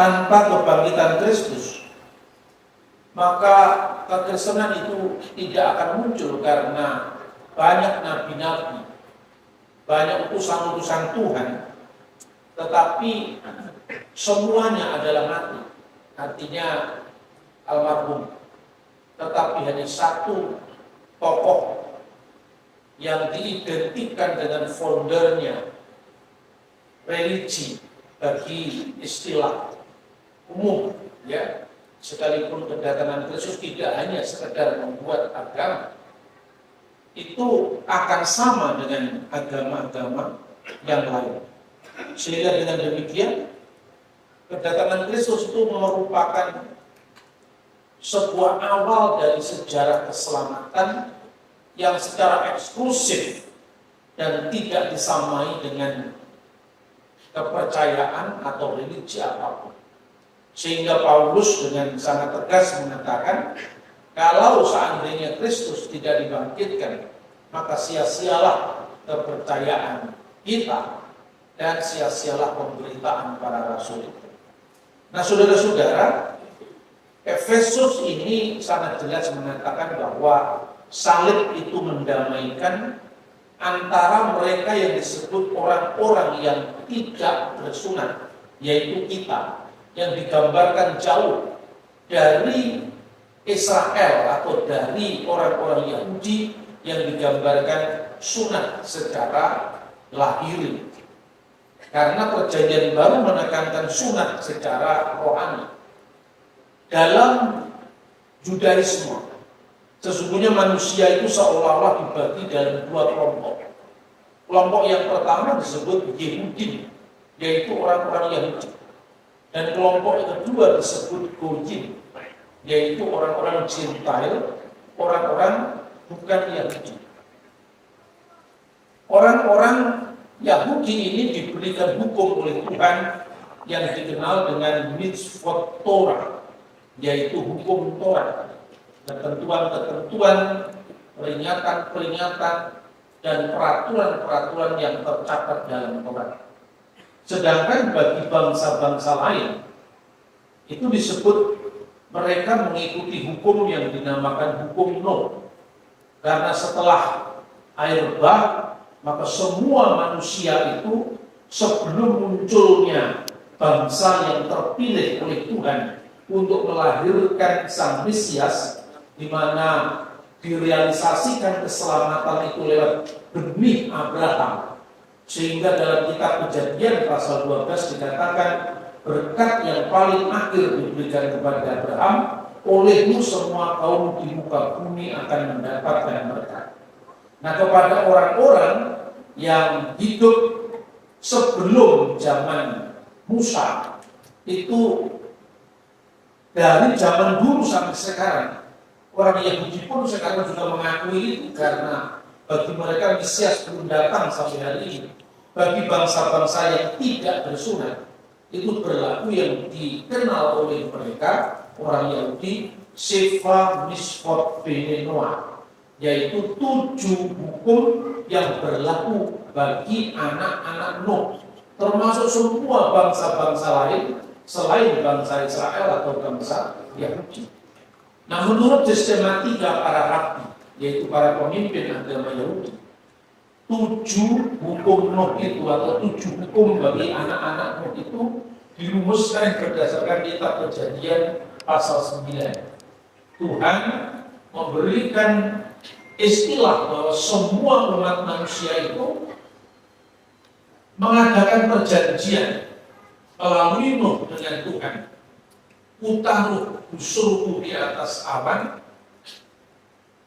tanpa kebangkitan Kristus, maka kekristenan itu tidak akan muncul karena banyak nabi-nabi, banyak utusan-utusan Tuhan, tetapi semuanya adalah mati, artinya almarhum. Tetapi hanya satu tokoh yang diidentikan dengan foundernya religi bagi istilah umum, ya. Sekalipun kedatangan Kristus tidak hanya sekedar membuat agama, itu akan sama dengan agama-agama yang lain. Sehingga dengan demikian, kedatangan Kristus itu merupakan sebuah awal dari sejarah keselamatan yang secara eksklusif dan tidak disamai dengan kepercayaan atau religi apapun. Sehingga Paulus dengan sangat tegas mengatakan, kalau seandainya Kristus tidak dibangkitkan, maka sia-sialah kepercayaan kita dan sia-sialah pemberitaan para rasul itu. Nah, saudara-saudara, Efesus ini sangat jelas mengatakan bahwa salib itu mendamaikan antara mereka yang disebut orang-orang yang tidak bersunat, yaitu kita, yang digambarkan jauh dari Israel atau dari orang-orang Yahudi yang digambarkan sunat secara lahiri. Karena perjanjian baru menekankan sunat secara rohani. Dalam Judaisme, sesungguhnya manusia itu seolah-olah dibagi dalam dua kelompok. Kelompok yang pertama disebut Yehudi, yaitu orang-orang Yahudi. Dan kelompok yang kedua disebut Goyim, yaitu orang-orang Gentile, orang-orang bukan Yahudi. Orang-orang Yahudi ini diberikan hukum oleh Tuhan yang dikenal dengan mitzvot Torah, yaitu hukum Torah, ketentuan-ketentuan, peringatan-peringatan, dan peraturan-peraturan yang tercatat dalam Torah. Sedangkan bagi bangsa-bangsa lain, itu disebut mereka mengikuti hukum yang dinamakan hukum Noh. Karena setelah air bah, maka semua manusia itu sebelum munculnya bangsa yang terpilih oleh Tuhan untuk melahirkan Sang Mesias, di mana direalisasikan keselamatan itu lewat benih Abraham. Sehingga dalam kitab Kejadian pasal 12 dikatakan, berkat yang paling akhir diberikan kepada Abraham, olehmu semua kaum di muka bumi akan mendapatkan berkat. Nah, kepada orang-orang yang hidup sebelum zaman Musa, itu dari zaman dulu sampai sekarang, orang Yahudi pun sekarang juga mengakui itu, karena bagi mereka Mesias belum datang sampai hari ini. Bagi bangsa-bangsa yang tidak bersunat, itu berlaku yang dikenal oleh mereka, orang Yahudi, Sefa Mitzvot Bene Noah, yaitu 7 hukum yang berlaku bagi anak-anak Nuh, termasuk semua bangsa-bangsa lain selain bangsa Israel atau bangsa Yahudi. Nah, menurut sistematika para rabi, yaitu para pemimpin agama Yahudi, 7 hukum Nuh itu atau 7 hukum bagi anak-anak Nuh itu dirumuskan berdasarkan kitab Kejadian pasal 9. Tuhan memberikan istilah bahwa semua umat manusia itu mengadakan perjanjian melalui Nuh dengan Tuhan. Utaruh busurku di atas awan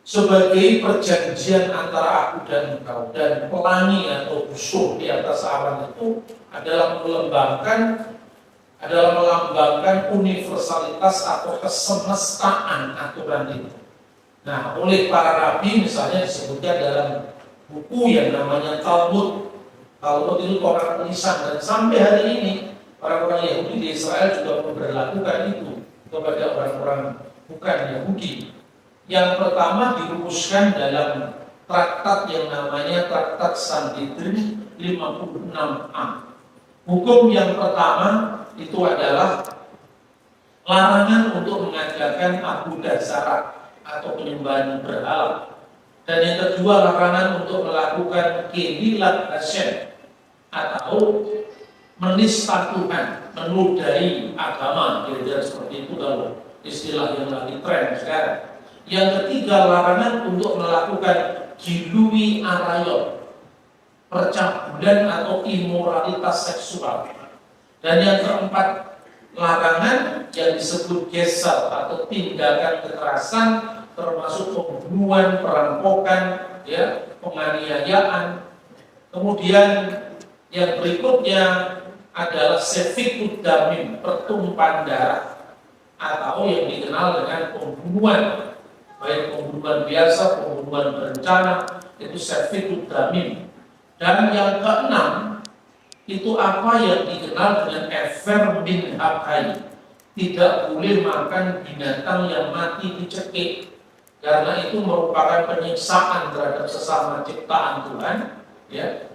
sebagai perjanjian antara aku dan engkau, dan pelangi atau busur di atas awan itu adalah melambangkan universalitas atau kesemestaan aturan itu. Nah, oleh para rabi misalnya disebutnya dalam buku yang namanya Talmud. Talmud itu Torah tulisan, dan sampai hari ini orang-orang Yahudi di Israel juga memberlakukan itu kepada orang-orang bukan Yahudi. Yang pertama dirumuskan dalam traktat yang namanya Traktat Sanhedrin 56a. Hukum yang pertama itu adalah larangan untuk mengadakan abudah zarat atau penyembahan berhala. Dan yang kedua, larangan untuk melakukan kelilat Hashem atau menista Tuhan, menodai agama, kira-kira seperti itu kalau istilah yang lagi tren sekarang. Yang ketiga, larangan untuk melakukan gilui arayot, percabulan atau imoralitas seksual. Dan yang keempat, larangan yang disebut gesal atau tindakan kekerasan, termasuk pembunuhan, perampokan, ya, penganiayaan. Kemudian yang berikutnya adalah sefikud damim, pertumpahan darah, atau yang dikenal dengan pembunuhan, baik pembunuhan biasa, pembunuhan berencana, itu sefikud damim. Dan yang keenam, itu apa yang dikenal dengan efer min hakai, tidak boleh makan binatang yang mati dicekik, karena itu merupakan penyiksaan terhadap sesama ciptaan Tuhan, ya.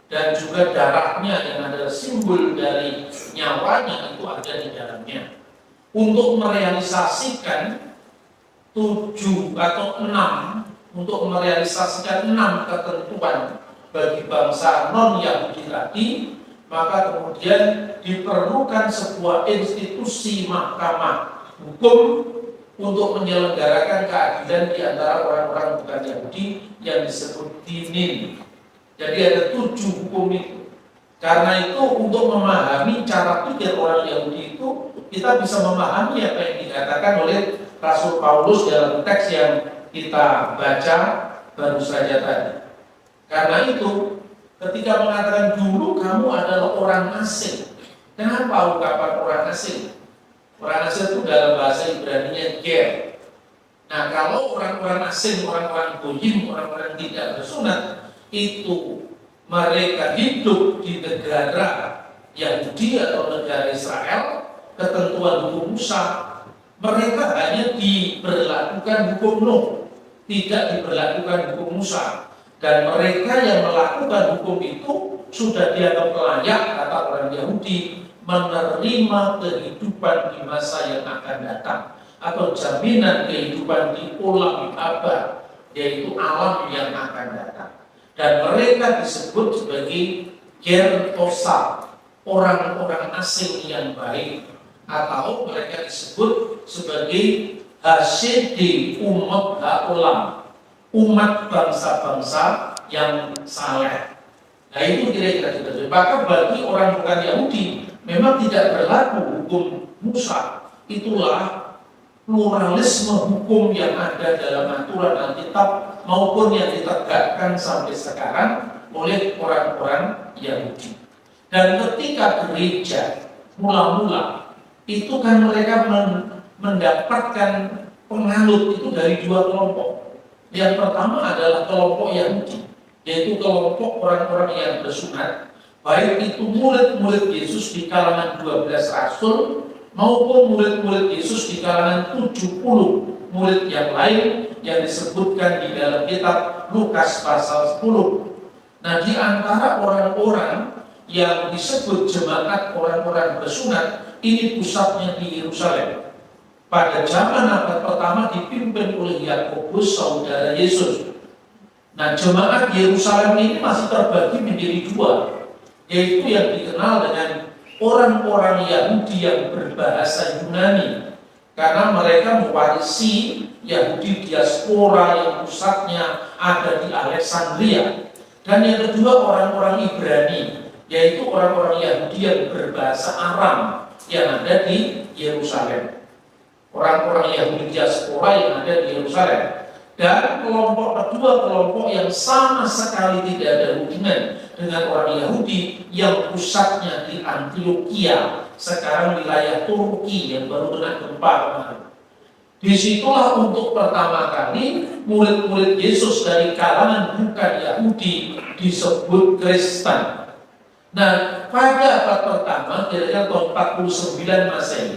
Dan juga darahnya yang adalah simbol dari nyawanya itu ada di dalamnya. Untuk merealisasikan 7 atau 6, untuk merealisasikan 6 ketentuan bagi bangsa non-Yahudi tadi, maka kemudian diperlukan sebuah institusi mahkamah hukum untuk menyelenggarakan keadilan di antara orang-orang bukan Yahudi yang disebut dinin. Jadi ada 7 hukum itu. Karena itu untuk memahami cara pikir orang Yahudi itu, kita bisa memahami apa yang dikatakan oleh Rasul Paulus dalam teks yang kita baca baru saja tadi. Karena itu, ketika mengatakan dulu kamu adalah orang asing. Kenapa ungkapan orang asing? Orang asing itu dalam bahasa Ibrani-nya ger. Nah, kalau orang-orang asing, orang-orang goyim, orang-orang tidak bersunat, itu mereka hidup di negara Yahudi atau negara Israel, ketentuan hukum Musa, mereka hanya diberlakukan hukum Nuh, tidak diberlakukan hukum Musa. Dan mereka yang melakukan hukum itu sudah dianggap layak, kata orang Yahudi, menerima kehidupan di masa yang akan datang, atau jaminan kehidupan di ulam abad, yaitu alam yang akan datang. Dan mereka disebut sebagai gertosa, orang-orang asing yang baik, atau mereka disebut sebagai hasidi umat ha'ulam, umat bangsa-bangsa yang saleh. Nah itu kira-kira gitu. Maka bagi orang bukan Yahudi memang tidak berlaku hukum Musa. Itulah pluralisme hukum yang ada dalam aturan Alkitab maupun yang ditegakkan sampai sekarang oleh orang-orang Yahudi. Dan ketika gereja mula-mula itu kan mereka mendapatkan penganut itu dari 2 kelompok. Yang pertama adalah kelompok Yahudi, yaitu kelompok orang-orang yang bersunat, baik itu murid-murid Yesus di kalangan 12 rasul maupun murid-murid Yesus di kalangan 70 murid yang lain yang disebutkan di dalam kitab Lukas pasal 10. Nah, di antara orang-orang yang disebut jemaat orang-orang bersunat, ini pusatnya di Yerusalem. Pada zaman abad pertama dipimpin oleh Yakobus, saudara Yesus. Nah, jemaat Yerusalem ini masih terbagi menjadi 2, yaitu yang dikenal dengan orang-orang Yahudi yang berbahasa Yunani, karena mereka mewarisi Yahudi diaspora yang pusatnya ada di Alexandria. Dan yang kedua orang-orang Ibrani, yaitu orang-orang Yahudi yang berbahasa Aram yang ada di Yerusalem. Orang-orang Yahudi diaspora yang ada di Yerusalem. Dan kelompok kedua, kelompok yang sama sekali tidak ada hubungan dengan orang Yahudi yang pusatnya di Antioquia, sekarang wilayah Turki yang baru kena gempa kemarin. Disitulah untuk pertama kali murid-murid Yesus dari kalangan bukan Yahudi disebut Kristen. Nah, pada abad pertama, kira-kira tahun 49 Masehi,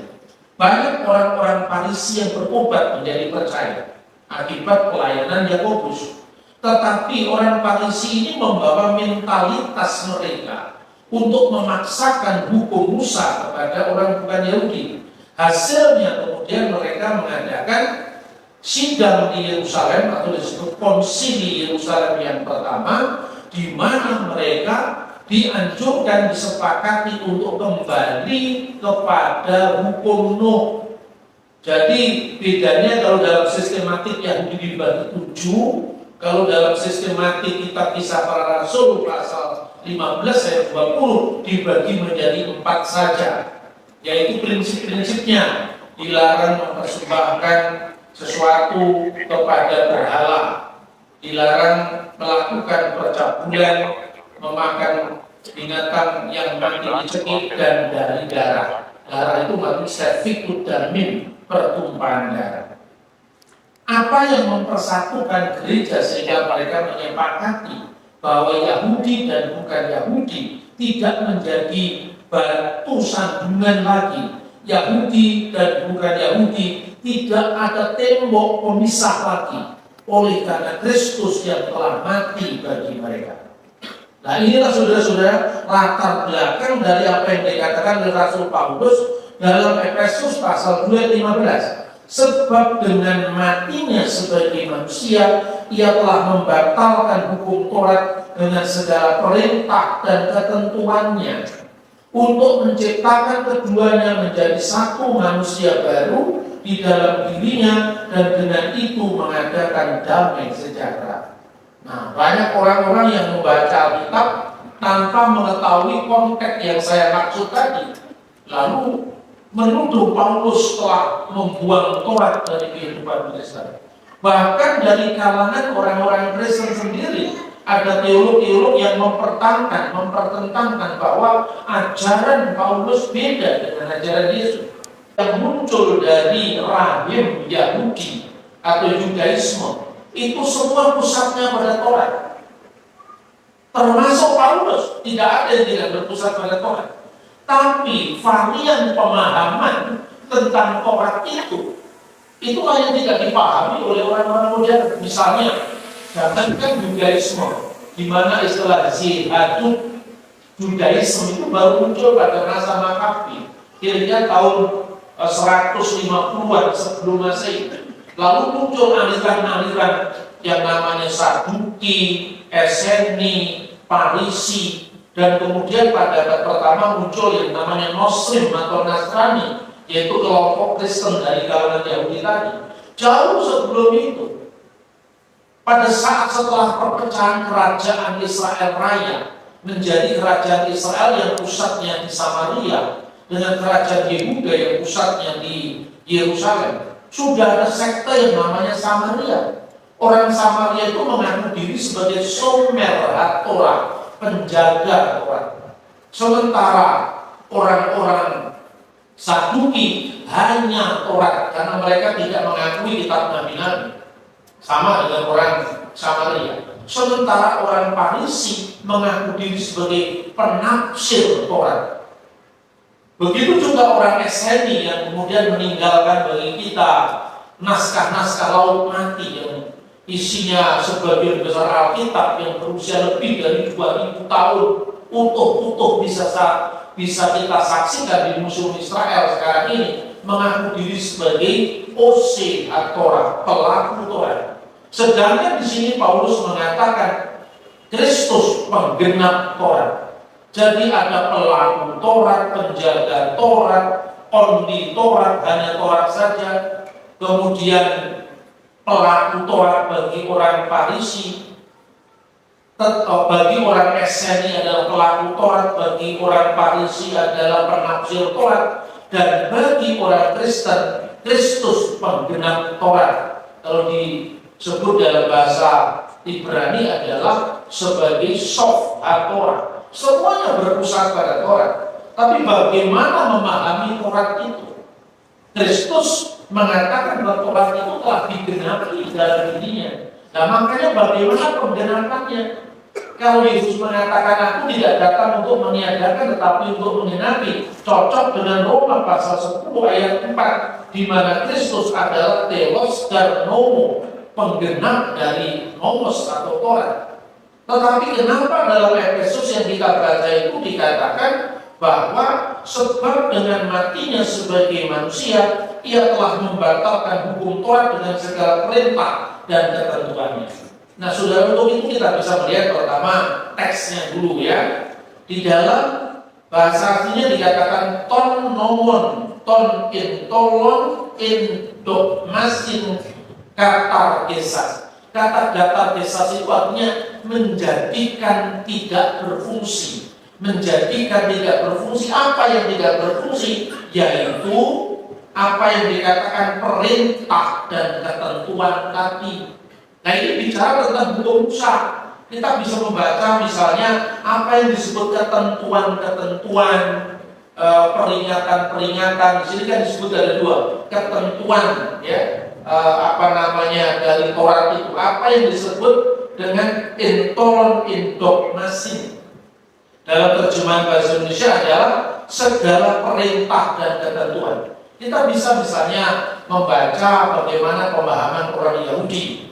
banyak orang-orang Farisi yang bertobat menjadi percaya akibat pelayanan Yakobus. Tetapi orang Farisi ini membawa mentalitas mereka untuk memaksakan hukum Musa kepada orang bukan Yahudi. Hasilnya kemudian mereka mengadakan sidang di Yerusalem atau disebut konsili Yerusalem yang pertama, di mana mereka dianjurkan, disepakati untuk kembali kepada hukum Nuh. Jadi bedanya kalau dalam sistematik Yahudi dibagi 7, kalau dalam sistematik kitab Kisah Para Rasul pasal 15 ayat 20 dibagi menjadi 4 saja, yaitu prinsip-prinsipnya: dilarang mempersembahkan sesuatu kepada berhala, dilarang melakukan percabulan, memakan binatang yang mati dicekik, dan dari darah. Darah itu maksudnya sefik damin, pertumpahan darah. Apa yang mempersatukan gereja sehingga mereka menyepakati bahwa Yahudi dan bukan Yahudi tidak menjadi batu sandungan lagi, Yahudi dan bukan Yahudi tidak ada tembok pemisah lagi, oleh karena Kristus yang telah mati bagi mereka. Nah, inilah saudara-saudara latar belakang dari apa yang dikatakan oleh Rasul Paulus dalam Efesus pasal 2 ayat 15. Sebab dengan matinya sebagai manusia, ia telah membatalkan hukum Taurat dengan segala perintah dan ketentuannya, untuk menciptakan keduanya menjadi satu manusia baru di dalam dirinya, dan dengan itu mengadakan damai sejahtera. Nah, banyak orang-orang yang membaca Alkitab tanpa mengetahui konteks yang saya maksud tadi, lalu menuduh Paulus telah membuang Taurat dari kehidupan Kristen. Bahkan dari kalangan orang-orang Kristen sendiri ada teolog-teolog yang mempertentangkan bahwa ajaran Paulus beda dengan ajaran Yesus, yang muncul dari rahim Yahudi atau Yudaisme. Itu semua pusatnya pada Taurat. Termasuk Paulus, tidak ada yang tidak berpusat pada Taurat. Tapi varian pemahaman tentang Taurat itulah yang tidak dipahami oleh orang-orang modern. Misalnya, jangankan Yudaisme, di mana istilah Zihadut Judaisme itu baru muncul pada masa Makabi, kira-kira tahun 150-an sebelum Masehi. Lalu muncul aliran-aliran yang namanya Saduki, Eseni, Parisi, dan kemudian pada abad pertama muncul yang namanya Nosrim atau Nasrani, yaitu kelompok Kristen dari kalangan Yahudi tadi. Jauh sebelum itu, pada saat setelah perpecahan kerajaan Israel Raya menjadi kerajaan Israel yang pusatnya di Samaria dengan kerajaan Yehuda yang pusatnya di Yerusalem, sudah ada sekte yang namanya Samaria. Orang Samaria itu mengaku diri sebagai Shomer HaTorah, penjaga Torah. Sementara orang-orang Saduki hanya Torah, karena mereka tidak mengakui kitab Nabi-Nabi, sama dengan orang Samaria. Sementara orang Parisi mengaku diri sebagai penafsir Torah. Begitu juga orang Eseni yang kemudian meninggalkan bagi kita naskah-naskah Laut Mati yang isinya sebagian besar Alkitab yang berusia lebih dari 2000 tahun utuh-utuh bisa kita saksikan di Museum Israel sekarang ini, mengaku diri sebagai Ose HaTorah, pelaku Torah. Sedangkan di sini Paulus mengatakan Kristus penggenap Torah. Jadi ada pelaku Taurat, penjaga Taurat, ondi Taurat, hanya Taurat saja. Kemudian pelaku Taurat bagi orang Parisi, bagi orang Eseni adalah pelaku Taurat, bagi orang Parisi adalah penafsir Taurat, dan bagi orang Kristen, Kristus penggenap Taurat. Kalau disebut dalam bahasa Ibrani adalah sebagai Sof HaTorah. Semuanya berpusat pada Taurat. Tapi bagaimana memahami Taurat itu? Kristus mengatakan bahwa Taurat itu telah digenapi dalam dirinya. Nah, makanya bagaimana penggenapannya? Kalau Yesus mengatakan aku tidak datang untuk meniadakan tetapi untuk menggenapi, cocok dengan Roma pasal 10 ayat 4, di mana Kristus adalah telos dan nomo, penggenap dari nomos atau Taurat. Tetapi kenapa dalam Efesus yang kita baca itu dikatakan bahwa sebab dengan matinya sebagai manusia ia telah membatalkan hukum Taurat dengan segala perintah dan ketentuannya. Nah, saudara, untuk itu kita bisa melihat pertama teksnya dulu ya. Di dalam bahasa aslinya dikatakan ton nomon, ton intolon indokmasin katar desas. Kata datar desas itu artinya menjadikan tidak berfungsi. Menjadikan tidak berfungsi. Apa yang tidak berfungsi? Yaitu apa yang dikatakan perintah dan ketentuan tadi. Nah, ini bicara tentang hukum Musa. Kita bisa membaca misalnya apa yang disebut ketentuan-ketentuan, peringatan-peringatan. Di sini kan disebut ada dua ketentuan, ya, dari Taurat itu. Apa yang disebut dengan intolon indokmasin. Dalam terjemahan bahasa Indonesia adalah segala perintah dan ketentuan. Kita bisa misalnya membaca bagaimana pemahaman orang Yahudi.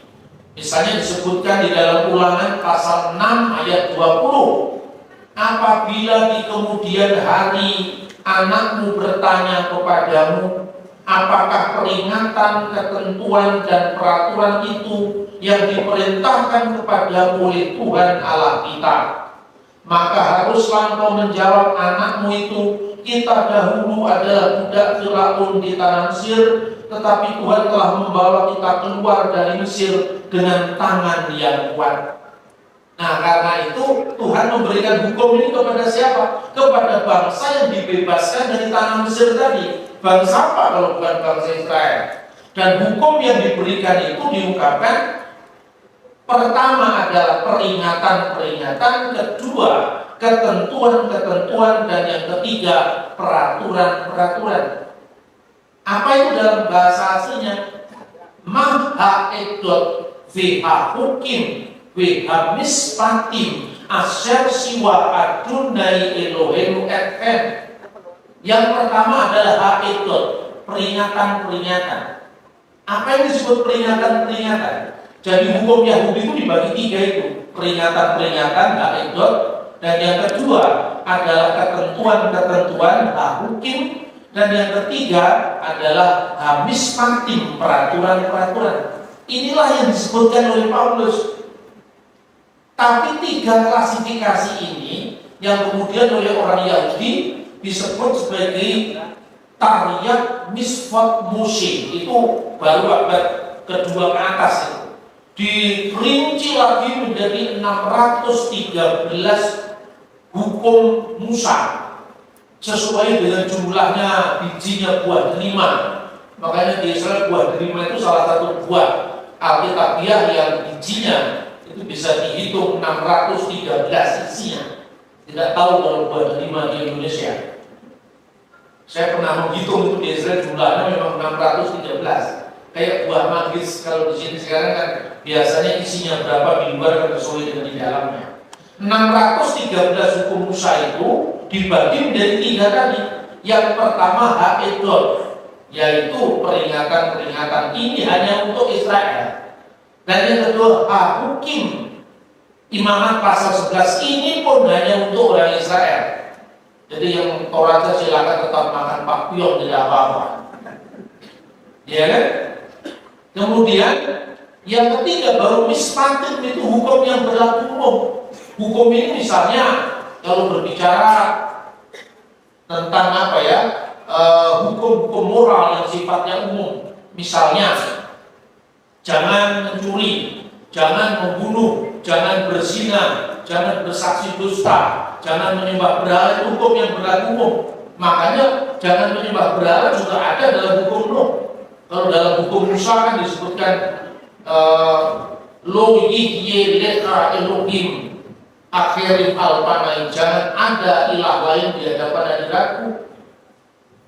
Misalnya disebutkan di dalam Ulangan pasal 6 ayat 20. Apabila di kemudian hari anakmu bertanya kepadamu, apakah peringatan, ketentuan, dan peraturan itu yang diperintahkan kepadamu oleh Tuhan Allah kita, maka haruslah engkau menjawab anakmu itu, kita dahulu adalah budak Firaun di tanah Mesir, tetapi Tuhan telah membawa kita keluar dari Mesir dengan tangan yang kuat. Nah, karena itu Tuhan memberikan hukum ini kepada siapa? Kepada bangsa yang dibebaskan dari tanah Mesir tadi. Bangsa apa kalau bukan bangsa Israel? Dan hukum yang diberikan itu diungkapkan pertama adalah peringatan-peringatan, kedua ketentuan-ketentuan, dan yang ketiga peraturan-peraturan. Apa itu dalam bahasa aslinya? Maha edot veha hukim veha mispatim asher siwa adunai Elohenu ethen. Yang pertama adalah haedot, peringatan-peringatan. Apa yang disebut peringatan-peringatan? Jadi hukum Yahudi itu dibagi tiga itu, peringatan-peringatan, haedot, dan yang kedua adalah ketentuan-ketentuan, hahukim, dan yang ketiga adalah mispatim, peraturan-peraturan. Inilah yang disebutkan oleh Paulus. Tapi tiga klasifikasi ini yang kemudian oleh orang Yahudi disebut sebagai Taryat Misfot Moshe, itu baru abad kedua ke atas itu. Dirinci lagi menjadi 613 hukum Musa sesuai dengan jumlahnya bijinya buah delima. Makanya di Israel buah delima itu salah satu buah Alkitabiah yang bijinya itu bisa dihitung 613 isinya. Tidak tahu kalau buah delima di Indonesia. Saya pernah menghitung itu di Israel jumlahnya memang 613. Kayak buah manggis kalau di sini sekarang kan biasanya isinya berapa di luar kan sesuai dengan di dalamnya. 613 hukum Musa itu dibagi menjadi tiga tadi. Yang pertama haedot, yaitu peringatan-peringatan ini hanya untuk Israel. Dan yang kedua hahukim, Imamat pasal 11 ini pun hanya untuk orang Israel. Jadi yang Tauratnya silakan tetap makan pakpion, tidak apa-apa. Ya kan? Kemudian yang ketiga baru mispatim, itu hukum yang berlaku umum. Hukum ini misalnya kalau berbicara tentang hukum-hukum moral yang sifatnya umum, misalnya jangan mencuri, jangan membunuh, jangan berzina, jangan bersaksi dusta, jangan menyembah berhala, itu hukum yang berlaku umum. Makanya jangan menyembah berhala juga ada dalam hukum Nuh. Kalau dalam hukum Musa kan disebutkan lo yihye leka Elohim akhirin alpanai, jangan ada ilah lain di hadapan hadiratku.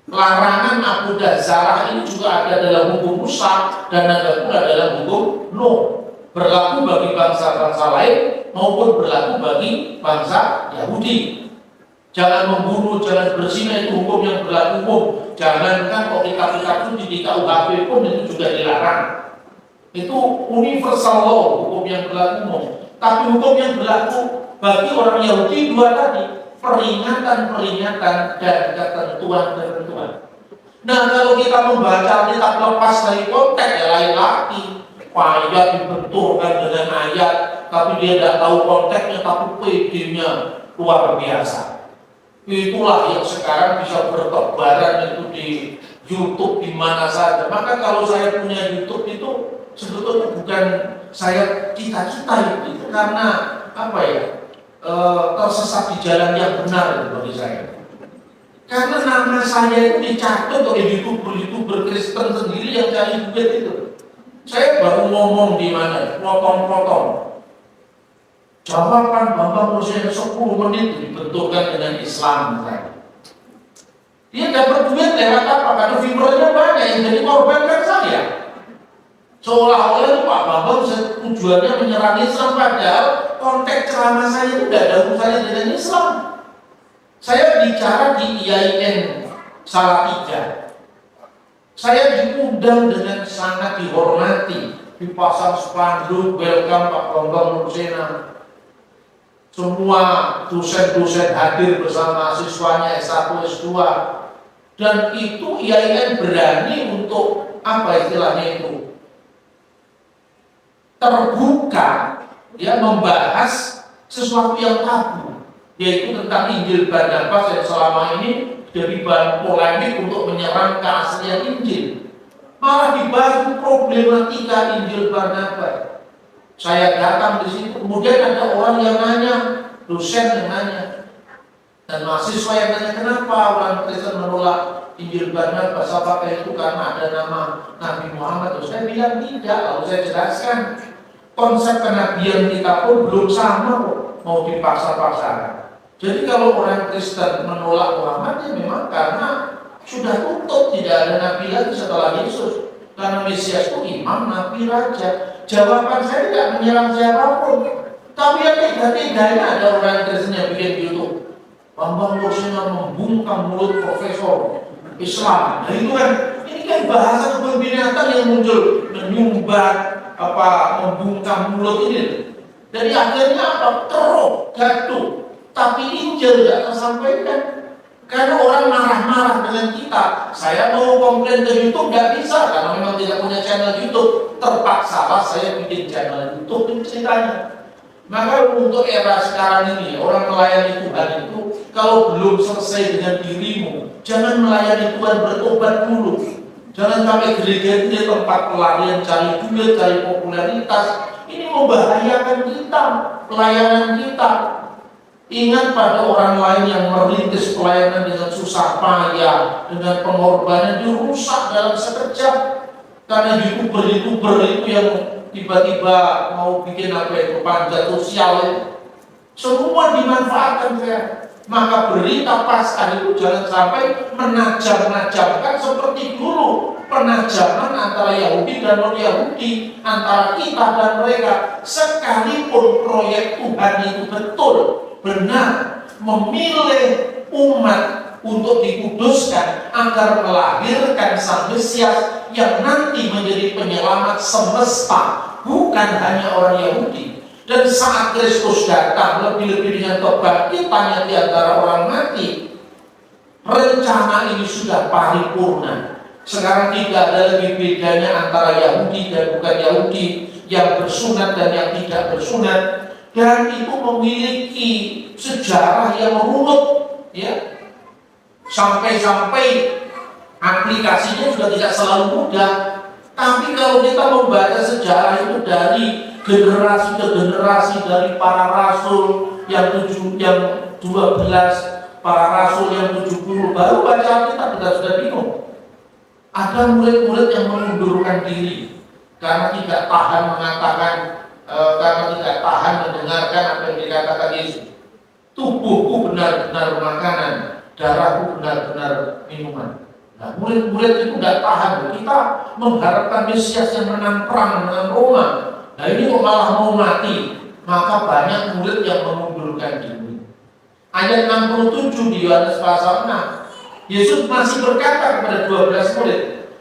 Larangan Abu dan Zarah ini juga ada dalam hukum Musa dan ada pula dalam hukum Nuh. Berlaku bagi bangsa-bangsa lain maupun berlaku bagi bangsa Yahudi. Jangan membunuh, jangan berzina, itu hukum yang berlaku umum. Jangankan kok kitab-kitab suci di KUHP pun itu juga dilarang. Itu universal law, hukum yang berlaku umum. Tapi hukum yang berlaku bagi orang Yahudi dua tadi, peringatan-peringatan dan ketentuan-ketentuan. Nah, kalau kita membaca Alkitab lepas dari konteks, ya lain lagi. Ayat dibenturkan dengan ayat, tapi dia tidak tahu konteksnya, tapi PD-nya luar biasa. Itulah yang sekarang bisa bertebaran itu di YouTube di mana saja. Maka kalau saya punya YouTube itu sebetulnya bukan saya cita-cita itu karena apa ya, tersesat di jalan yang benar bagi saya. Karena nama saya itu dicatat oleh YouTuber Kristen sendiri yang cari duit itu. Saya baru ngomong di mana, potong-potong. Jawaban Bambang Rusena 10 menit dibenturkan dengan Islam. Dia dapat duit lewat apa? Karena viewernya banyak, yang jadi korban kan saya. Seolah-olah Pak Bambang tujuannya menyerang Islam, padahal konteks ceramah saya itu tidak ada urusannya dengan Islam. Saya bicara di IAIN Salatiga. Saya diundang dengan sangat dihormati, dipasang spanduk welcome Pak Bambang Rusena. Semua dosen-dosen hadir bersama mahasiswanya S1, S2, dan itu IAIN berani untuk apa istilahnya itu, terbuka, ya, membahas sesuatu yang tabu, yaitu tentang Injil Barnabas yang selama ini jadi bahan polemik untuk menyerang keaslian Injil. Malah dibahas problematika Injil Barnabas. Saya datang di situ, kemudian ada orang yang nanya, dosen yang nanya, dan mahasiswa yang nanya, kenapa orang Kristen menolak Injil Barnabas? Apakah itu karena ada nama Nabi Muhammad? Terus saya bilang tidak. Lalu saya jelaskan, konsep kenabian kita pun belum sama kok, mau dipaksa-paksakan. Jadi kalau orang Kristen menolak Muhammad, ya memang karena sudah tutup, tidak ada nabi lagi setelah Yesus. Karena Mesias itu imam, nabi, raja. Jawaban saya tidak menyerang siapapun. Tapi yang tiga-tiganya ada orang Kristen yang bikin YouTube. Bambang Rusena membungkam mulut profesor Islam. Nah itu kan, ini kan bahasa kebun binatang yang muncul, menyumbat, membungkam mulut ini. Jadi akhirnya apa? Teruk, gaduh. Tapi Injil tidak tersampaikan. Karena orang marah-marah dengan kita. Saya mau komplain ke YouTube nggak bisa karena memang tidak punya channel YouTube. Terpaksalah saya bikin channel YouTube, ini ceritanya. Maka untuk era sekarang ini, orang melayani Tuhan itu kalau belum selesai dengan dirimu, jangan melayani Tuhan, bertobat dulu. Jangan sampai gereja ini tempat pelarian, cari duit, cari popularitas. Ini membahayakan kita, pelayanan kita. Ingat pada orang lain yang merintis pelayanan dengan susah payah, dengan pengorbanan, dirusak dalam sekejap. Karena YouTuber itu yang tiba-tiba mau bikin apa itu, panjat sosial itu. Semua dimanfaatkan saya. Maka berita Paskah itu jangan sampai menajam-najamkan seperti dulu. Penajaman antara Yahudi dan non-Yahudi, antara kita dan mereka. Sekalipun proyek Tuhan itu betul, benar, memilih umat untuk dikuduskan agar melahirkan Sang Mesias yang nanti menjadi penyelamat semesta, bukan hanya orang Yahudi. Dan saat Kristus datang, lebih-lebih dengan kebangkitannya di antara orang mati, rencana ini sudah paripurna. Sekarang tidak ada lagi bedanya antara Yahudi dan bukan Yahudi, yang bersunat dan yang tidak bersunat. Dan itu memiliki sejarah yang runut, ya. Sampai-sampai aplikasinya juga tidak selalu mudah. Tapi kalau kita membaca sejarah itu dari generasi ke generasi, dari para rasul yang 12, para rasul yang 70, baru baca kita sudah bingung. Ada murid-murid yang mengundurkan diri karena tidak tahan mengatakan, karena tidak tahan mendengarkan apa yang dikatakan Yesus. Tubuhku benar-benar makanan, darahku benar-benar minuman. Nah, murid-murid itu tidak tahan. Kita mengharapkan Mesias yang menang perang dengan Roma. Nah, ini kok malah mau mati. Maka banyak murid yang mengundurkan diri. Ayat 67 di Yohanes pasal 6. Yesus masih berkata kepada 12 murid,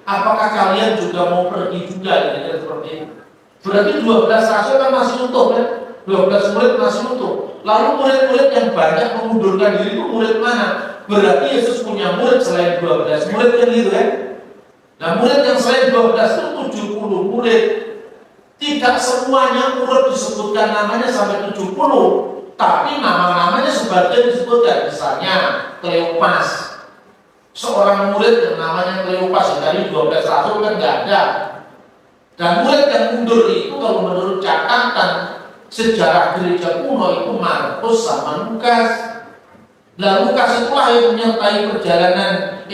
apakah kalian juga mau pergi juga? Seperti itu. Berarti 12 rasul kan masih utuh, kan? 12 murid masih utuh. Lalu murid-murid yang banyak mengundurkan diri itu murid mana? Berarti Yesus punya murid selain 12 murid kan gitu ya. Nah murid yang selain 12 itu 70 murid. Tidak semuanya murid disebutkan namanya sampai 70, tapi nama-namanya sebagian disebutkan. Misalnya Kleopas, seorang murid yang namanya Kleopas, dari 12 rasul kan nggak ada. Dan murid yang mundur itu kalau menurut catatan sejarah gereja kuno itu Markus sama Lukas. Nah Lukas itulah yang menyertai perjalanan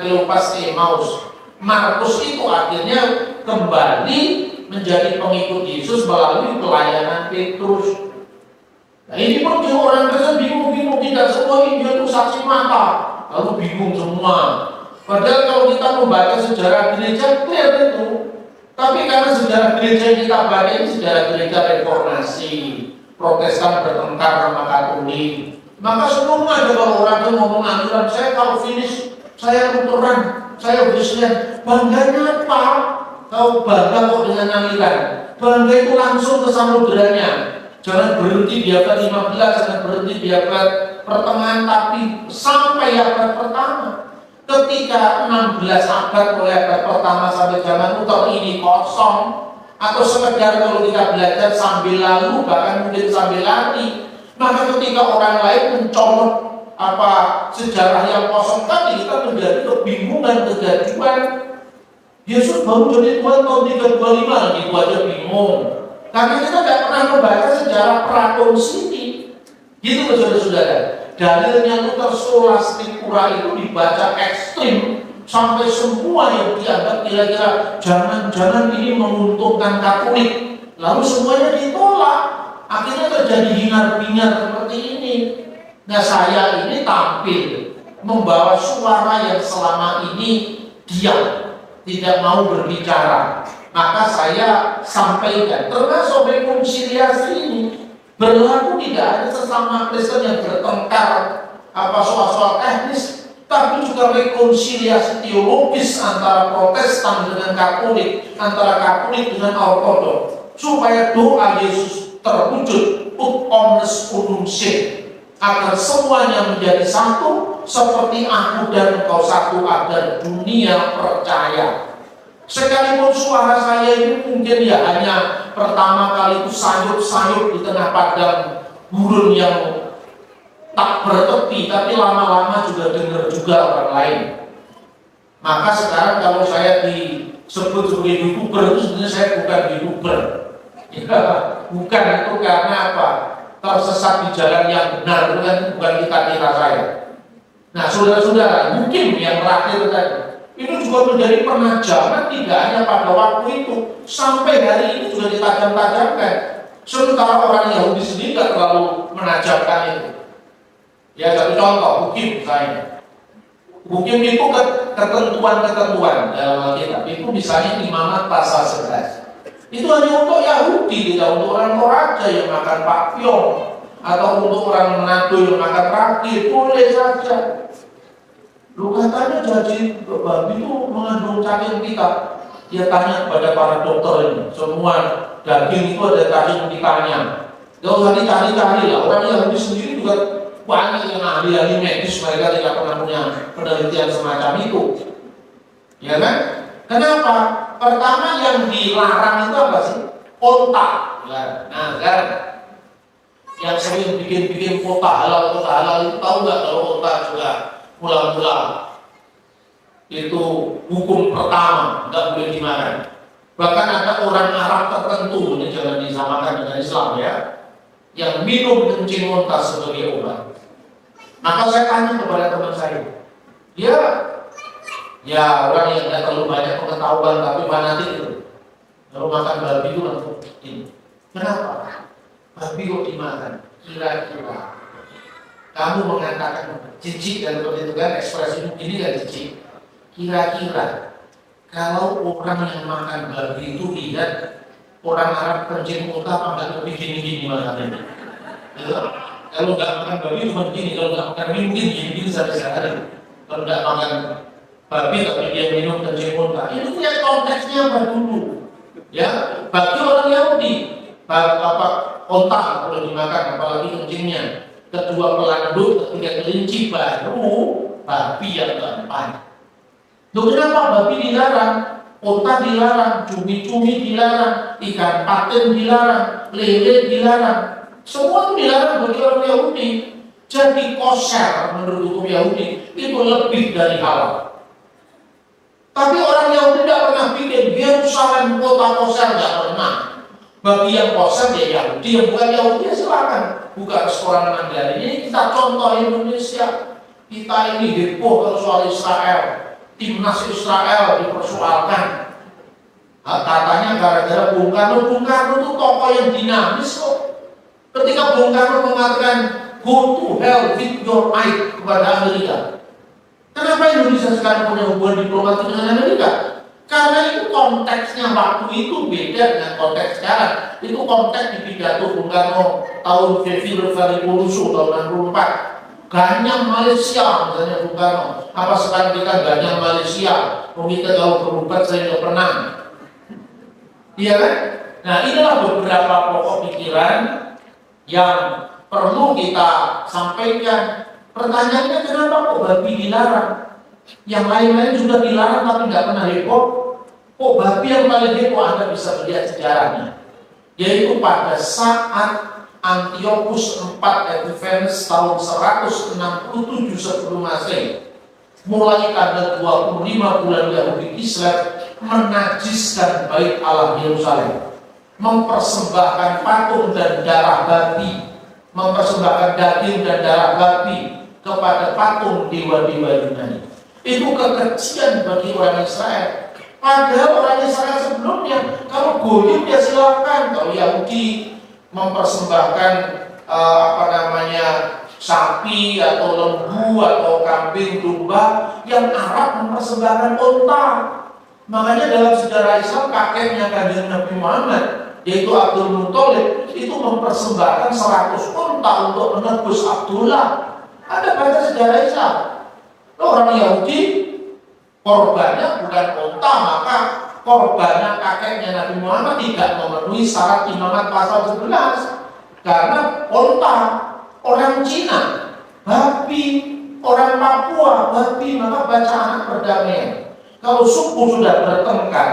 Kleopas ke Emmaus. Markus itu akhirnya kembali menjadi pengikut Yesus melalui pelayanan Petrus. Nah ini pun orang Kristen bingung-bingung, tidak semua Injil itu saksi mata, lalu bingung semua. Padahal kalau kita membaca sejarah gereja clear itu. Tapi karena sejarah gereja yang kita baca ini sejarah gereja reformasi, Protestan bertengkar sama Katolik, maka semua ada kalau orang itu ngomong aliran, saya kalau finish, saya Lutheran, saya Kristen, bangganya apa? Kau bangga kok dengan aliran? Bangga itu langsung ke samuderanya. Jangan berhenti di abad 15, jangan berhenti di abad pertengahan, tapi sampai abad pertama. Ketika 16 abad mulai abad pertama sampai zaman Luther ini kosong, atau sekedar kalau kita belajar sambil lalu, bahkan mungkin sambil lari, maka ketika orang lain mencolok sejarah yang kosong tadi, kita menjadi kebingungan, kegaduhan. Yesus baru jadi Tuhan tahun 325, itu aja bingung. Karena kita tidak pernah membaca sejarah prakonsili. Gitu saudara-saudara. Dalilnya Luther sola scriptura itu dibaca ekstrim sampai semua yang dianggap kira-kira jangan-jangan ini menguntungkan Katolik, lalu semuanya ditolak. Akhirnya terjadi hingar-bingar seperti ini. Nah saya ini tampil membawa suara yang selama ini diam, tidak mau berbicara. Maka saya sampaikan, termasuk rekonsiliasi ini berlaku tidak hanya sesama Kristen yang bertengkar soal-soal teknis, tapi juga rekonsiliasi teologis antara Protestan dengan Katolik, antara Katolik dengan Ortodok, supaya doa Yesus terwujud ut omnes unum sed, agar semuanya menjadi satu seperti aku dan engkau satu, agar dunia percaya. Sekalipun suara saya ini mungkin ya hanya pertama kali itu sayup-sayup di tengah padang gurun yang tak bertepi, tapi lama-lama juga dengar juga orang lain. Maka sekarang kalau saya disebut sebagai YouTuber, itu sebenarnya saya bukan YouTuber. Ya, bukan itu karena apa? Tersesat di jalan yang benar, itu kan bukan kita kira saya. Nah saudara-saudara, mungkin yang terakhir tadi, itu juga menjadi penajaman tidak hanya pada waktu itu, sampai hari ini juga ditajam-tajamkan. Sementara orang Yahudi sendiri tidak terlalu menajamkan itu. Ya satu contoh, hukum misalnya. Hukum itu ketentuan-ketentuan dalam Alkitab. Itu misalnya Imamat pasal 11. Itu hanya untuk Yahudi, tidak untuk orang Toraja yang makan pakpiong, atau untuk orang Manado yang makan ragi, boleh saja. Lu katanya jadi babi itu mengandung cacing pita. Dia tanya kepada para dokter ini, semua daging itu ada cacing pitanya. Gak usah dicari-cari lah, orang Yahudi sendiri juga banyak yang ahli-ahli medis, mereka tidak pernah punya penelitian semacam itu. Ya kan? Kenapa? Pertama yang dilarang itu apa sih? Onta. Nah kan, yang sering bikin kota halal itu tahu nggak kalau onta juga mula-mula itu hukum pertama, nggak boleh dimakan. Bahkan ada orang Arab tertentu, ini jangan disamakan dengan Islam ya, yang minum kencing unta sebagai obat. Maka saya tanya kepada teman saya, ya orang yang tidak terlalu banyak pengetahuan tapi fanatik itu, kalau makan babi itu langsung ini. Kenapa? Babi kok dimakan? Kira-kira kamu mengatakan jijik dan seperti itu kan, ekspresi ini kan jijik. Kira-kira kalau orang yang makan babi itu lihat orang Arab kencing unta, apa nggak lebih gini-gini makannya? Kalau nggak makan babi cuma begini, kalau nggak makan babi mungkin gini-gini sampai sehari. Kalau nggak makan babi tapi dia minum kencing unta, itu lihat konteksnya apa dulu? Ya, bagi orang Yahudi, onta boleh dimakan, apalagi kencingnya. Kedua pelanduk, ketiga kelinci, baru babi yang keempat. Loh, kenapa babi dilarang? Onta dilarang, cumi-cumi dilarang, ikan patin dilarang, lele dilarang. Semua itu dilarang bagi orang Yahudi. Jadi kosher menurut hukum Yahudi itu lebih dari halal. Tapi orang Yahudi tidak pernah bikin Yerusalem kota kosher, tidak pernah. Bagi yang kosher ya Yahudi, yang bukan Yahudi ya silakan buka sekolah Mandarin. Ini kita contoh Indonesia. Kita ini heboh kalau soal Israel, timnas Israel dipersoalkan. Katanya gara-gara Bung Karno. Bung Karno itu tokoh yang dinamis kok. Ketika Bung Karno mengatakan go to hell with your eye kepada Amerika, kenapa Indonesia sekarang punya hubungan diplomatik dengan Amerika? Karena itu konteksnya waktu itu beda dengan konteks sekarang. Itu konteks di pidato Bung Karno tahun Februari Revolusi tahun 64. Ganyang Malaysia misalnya Bung Karno. Apa sekarang kita ganyang Malaysia? Kita kalau berobat saya tidak pernah. Iya kan? Nah, inilah beberapa pokok pikiran yang perlu kita sampaikan. Pertanyaannya, kenapa kok babi dilarang? Yang lain-lain juga dilarang tapi nggak pernah heboh. Kok babi yang paling heboh? Anda bisa melihat sejarahnya. Yaitu pada saat Antiochus IV Epiphanes tahun 167 sebelum Masehi, mulai tanggal 25 bulan Yahudi Kislev, menajiskan bait Allah Yerusalem, mempersembahkan patung dan darah babi, mempersembahkan daging dan darah babi kepada patung dewa-dewa Yunani. Itu kekejian bagi orang Israel. Padahal orang Israel sebelumnya, kalau goyim ya silakan. Kalau Yahudi mempersembahkan sapi atau lembu atau kambing, domba, yang Arab mempersembahkan unta. Makanya dalam sejarah Islam kakeknya kanjeng Nabi Muhammad, yaitu Abdul Muthalib, itu mempersembahkan 100 unta untuk menebus Abdullah. Ada baca sejarah Islam. Orang Yahudi korbannya bukan unta, maka korbannya kakeknya Nabi Muhammad tidak memenuhi syarat imamat pasal 11. Karena unta, orang Cina babi, orang Papua babi, maka baca anak perdamaian. Kalau suku sudah bertengkar,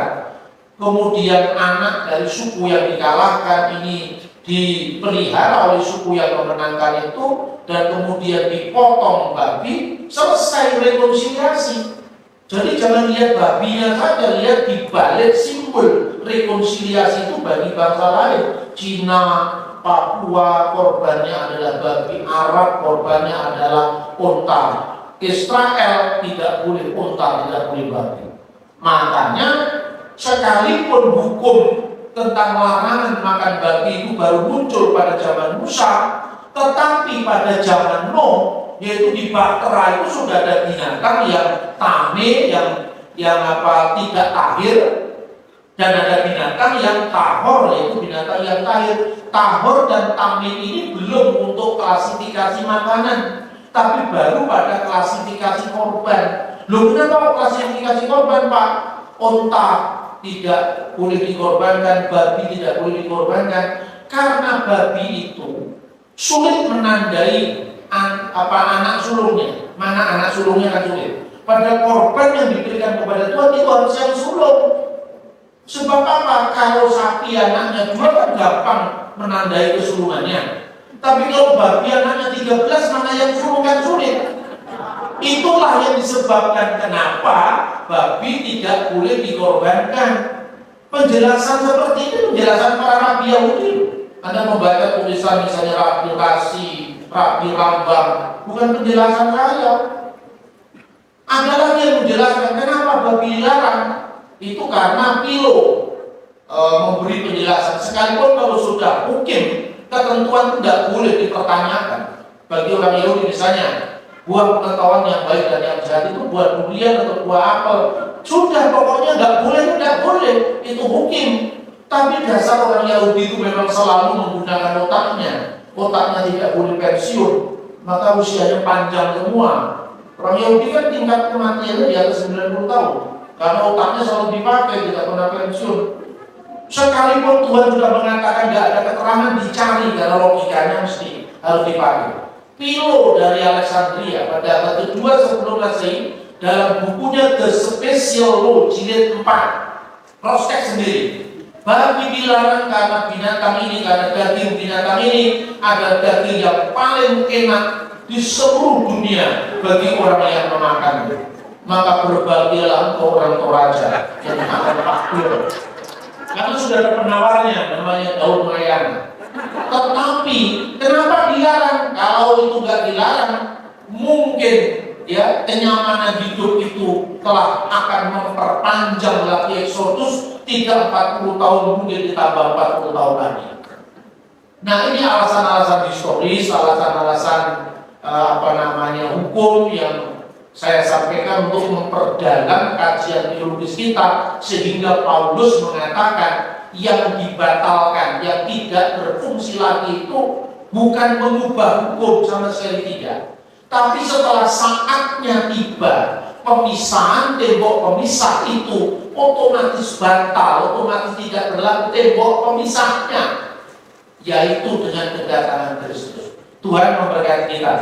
kemudian anak dari suku yang dikalahkan ini dipelihara oleh suku yang memenangkan itu, dan kemudian dipotong babi, selesai rekonsiliasi. Jadi jangan lihat babinya saja, lihat di balik simbol rekonsiliasi itu bagi bangsa lain. Cina, Papua korbannya adalah babi, Arab korbannya adalah unta. Israel tidak boleh unta, tidak boleh babi. Makanya sekalipun hukum tentang larangan makan babi itu baru muncul pada zaman Musa, tetapi pada zaman Nuh, yaitu di Bahtera, itu sudah ada binatang yang tame, yang tidak tahir, dan ada binatang yang tahor, yaitu binatang yang tahir. Tahor dan tame ini belum untuk klasifikasi makanan, tapi baru pada klasifikasi korban. Loh, kenapa klasifikasi korban, Pak? Unta tidak boleh dikorbankan, babi tidak boleh dikorbankan, karena babi itu sulit menandai anak sulungnya. Mana anak sulungnya kan sulit. Pada korban yang diberikan kepada Tuhan itu harus yang sulung. Sebab apa? Kalau sapi anaknya 2 kan gampang menandai kesulungannya. Tapi kalau babi anaknya 13, mana yang sulung kan sulit. Itulah yang disebabkan kenapa babi tidak boleh dikorbankan. Penjelasan seperti ini penjelasan para rabi Yahudi. Anda membaca tulisan misalnya Rabi Rasi, Rabi Rambang, bukan penjelasan saya. Ada lagi yang menjelaskan kenapa babi dilarang. Itu karena Pilo memberi penjelasan. Sekalipun kalau sudah hukum, ketentuan tidak boleh dipertanyakan. Bagi orang Yahudi misalnya, buah pengetahuan yang baik dan yang jahat itu buah durian atau buah apel. Sudah, pokoknya tidak boleh. Itu hukum. Tapi dasar orang Yahudi itu memang selalu menggunakan otaknya. Otaknya tidak boleh pensiun, maka usianya panjang semua. Orang Yahudi kan tingkat kematiannya di atas 90 tahun. Karena otaknya selalu dipakai, tidak pernah pensiun. Sekalipun Tuhan sudah mengatakan nggak ada keterangan, dicari karena logikanya mesti harus dipakai. Philo dari Alexandria pada abad kedua sebelum Masehi dalam bukunya The Special Law jilid 4 cross-check sendiri. Babi dilarang karena binatang ini, karena daging binatang ini adalah daging yang paling enak di seluruh dunia bagi orang yang memakannya. Maka berbahagialah engkau orang Toraja yang akan takbir. Karena sudah ada penawarnya, namanya daun mayang. Tetapi kenapa dilarang? Kalau itu nggak dilarang, mungkin ya kenyamanan hidup itu telah akan memperpanjang lagi Exodus 3-40 tahun, mungkin ditambah 40 tahun lagi. Nah, ini alasan-alasan historis, alasan-alasan hukum yang saya sampaikan untuk memperdalam kajian teologis kita, sehingga Paulus mengatakan yang dibatalkan, yang tidak berfungsi lagi itu bukan mengubah hukum sama sekali tidak, tapi setelah saatnya tiba, pemisahan tembok pemisah itu otomatis batal, otomatis tidak berlaku tembok pemisahnya, yaitu dengan kedatangan Kristus. Tuhan memberkati kita.